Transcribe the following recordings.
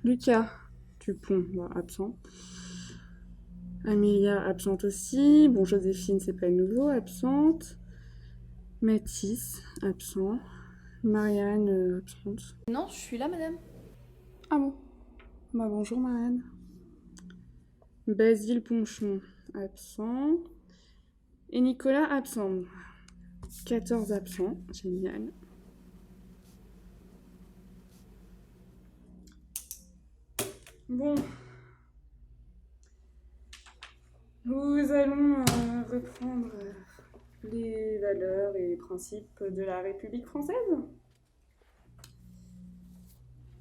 Lucas Dupont, absent. Amélia, absente aussi. Bon, Joséphine, c'est pas nouveau, absente. Mathis, absent. Marianne, absente. Non, je suis là, madame. Ah bon? Bah bonjour Marianne. Basile Ponchon, absent. Et Nicolas, absent. 14 absents, génial. Bon. Nous allons reprendre les valeurs et les principes de la République française.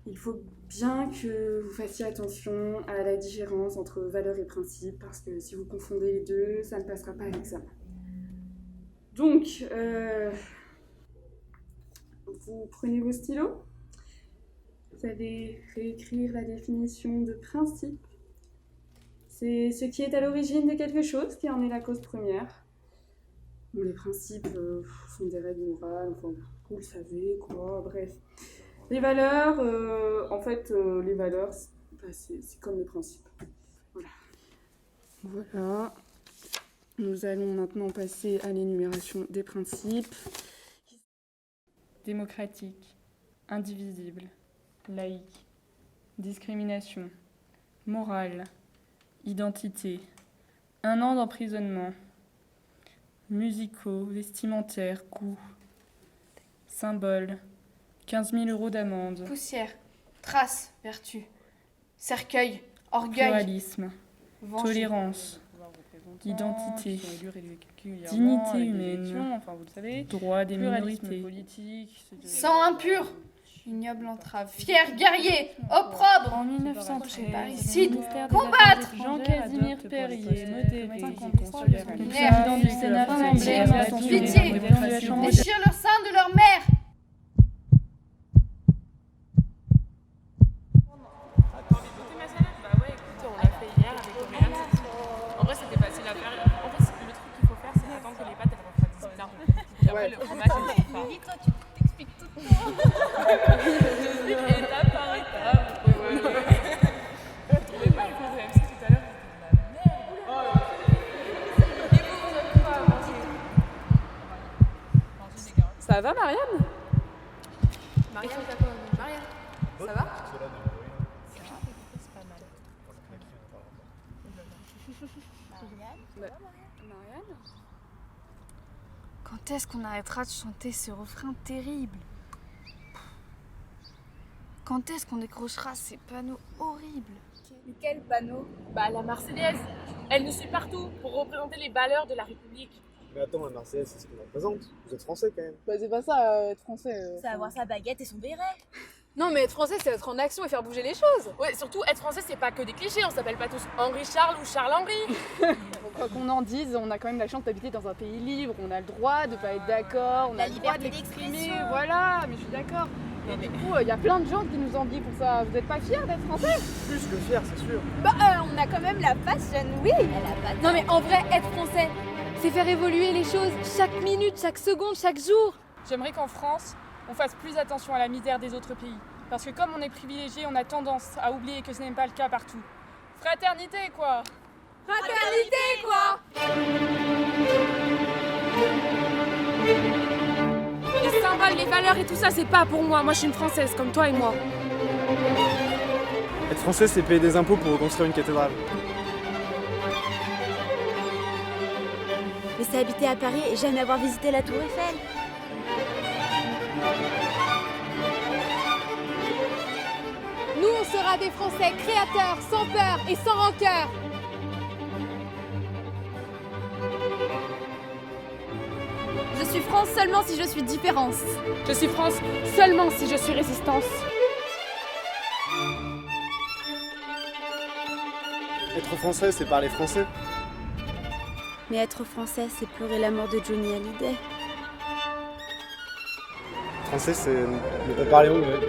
Il faut bien que vous fassiez attention à la différence entre valeurs et principes, parce que si vous confondez les deux, ça ne passera pas à l'examen. Donc, vous prenez vos stylos, vous allez réécrire la définition de principe. C'est ce qui est à l'origine de quelque chose qui en est la cause première. Bon, les principes sont des règles morales, enfin, vous le savez, quoi, bref. Les valeurs, les valeurs, c'est comme les principes. Voilà. Voilà. Nous allons maintenant passer à l'énumération des principes. Démocratique, indivisible, laïque, discrimination, morale, identité, 1 an d'emprisonnement, musicaux, vestimentaires, goût, symbole, 15 000 € d'amende, Poussière, trace, vertu, cercueil, orgueil, pluralisme, vengeance. tolérance, identité, dignité humaine, enfin vous le savez, droit des pluralisme minorités, politique, Sang impur, ignoble entrave, fier guerrier, opprobre, En 1913, parricide, le ministère des combattre, Affaires Jean-Casimir Perrier, modéré, consulaire, président du Sénat français, Pitié, déchire leur sein de leur mère. T'as envie de goûter ma salade? Bah ouais, écoute, on l'a fait hier avec Auréane. En vrai, c'était facile à faire. En fait, le truc qu'il faut faire, c'est attendre que les pâtes elles refroidissent bien. Et après, le fromage, il ne pas. Toi, tu t'expliques tout le temps. J'explique étape par étape. Vous trouvez pas le cours de MC tout à l'heure? C'était de la merde. Et vous avez quoi à manger? Manger des carottes. Ça va, Marianne? Marianne, t'as quoi? Marianne, ça va? C'est pas mal. Marianne? Quand est-ce qu'on arrêtera de chanter ce refrain terrible? Quand est-ce qu'on décrochera ces panneaux horribles? Quel panneau? Bah, la Marseillaise. Elle nous suit partout pour représenter les valeurs de la République. Mais attends, la Marseillaise, c'est ce qu'on représente. Vous êtes français quand même. Bah c'est pas ça, être français. C'est avoir sa baguette et son béret. Non mais être français c'est être en action et faire bouger les choses. Ouais, surtout être français, c'est pas que des clichés. On s'appelle pas tous Henri Charles ou Charles Henri. Quoi qu'on en dise, on a quand même la chance d'habiter dans un pays libre, on a le droit de pas être d'accord, on La a le droit liberté d'exprimer, d'expression. voilà, mais je suis d'accord. Et du coup, il y a plein de gens qui nous envient pour ça. Vous êtes pas fiers d'être français? Plus que fier, c'est sûr. Bah on a quand même la fashion week. Elle a pas Non mais en vrai, être français, c'est faire évoluer les choses chaque minute, chaque seconde, chaque jour. J'aimerais qu'en France, on fasse plus attention à la misère des autres pays. Parce que comme on est privilégié, on a tendance à oublier que ce n'est pas le cas partout. Fraternité, quoi! Fraternité quoi! Les symboles, les valeurs et tout ça, c'est pas pour moi. Moi, je suis une Française, comme toi et moi. Être français, c'est payer des impôts pour reconstruire une cathédrale. Mais c'est habiter à Paris et jamais avoir visité la Tour Eiffel. Nous on sera des Français créateurs, sans peur et sans rancœur. Je suis France seulement si je suis différence. Je suis France seulement si je suis résistance. Être français, c'est parler français. Mais être français, c'est pleurer la mort de Johnny Hallyday. français, c'est ne pas parler anglais.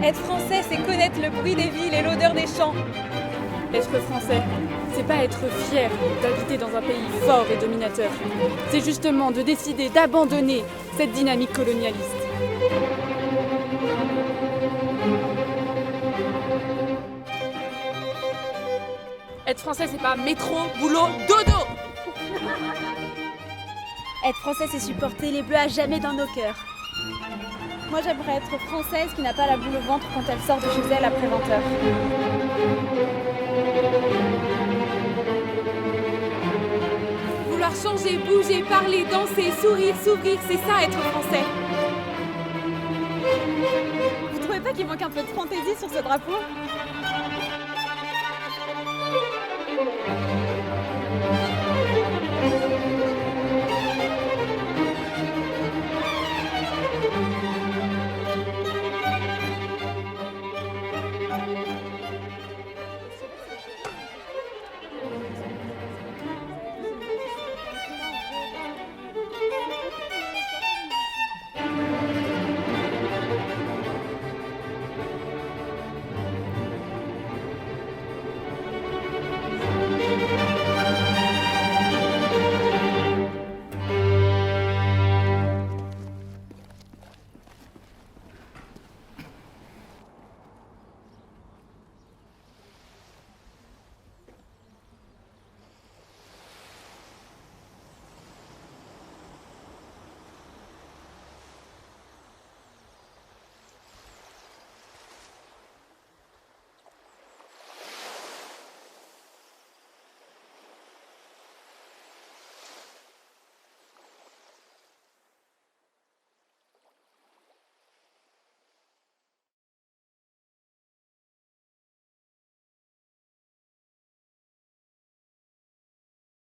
Être français, c'est connaître le bruit des villes et l'odeur des champs. Être français, c'est pas être fier d'habiter dans un pays fort et dominateur. C'est justement de décider d'abandonner cette dynamique colonialiste. Être français, c'est pas métro, boulot, dodo. Être français, c'est supporter les bleus à jamais dans nos cœurs. Moi, j'aimerais être française qui n'a pas la boule au ventre quand elle sort de chez elle après 20h. Vouloir changer, bouger, parler, danser, sourire, s'ouvrir, c'est ça être français. Vous trouvez pas qu'il manque un peu de fantaisie sur ce drapeau ?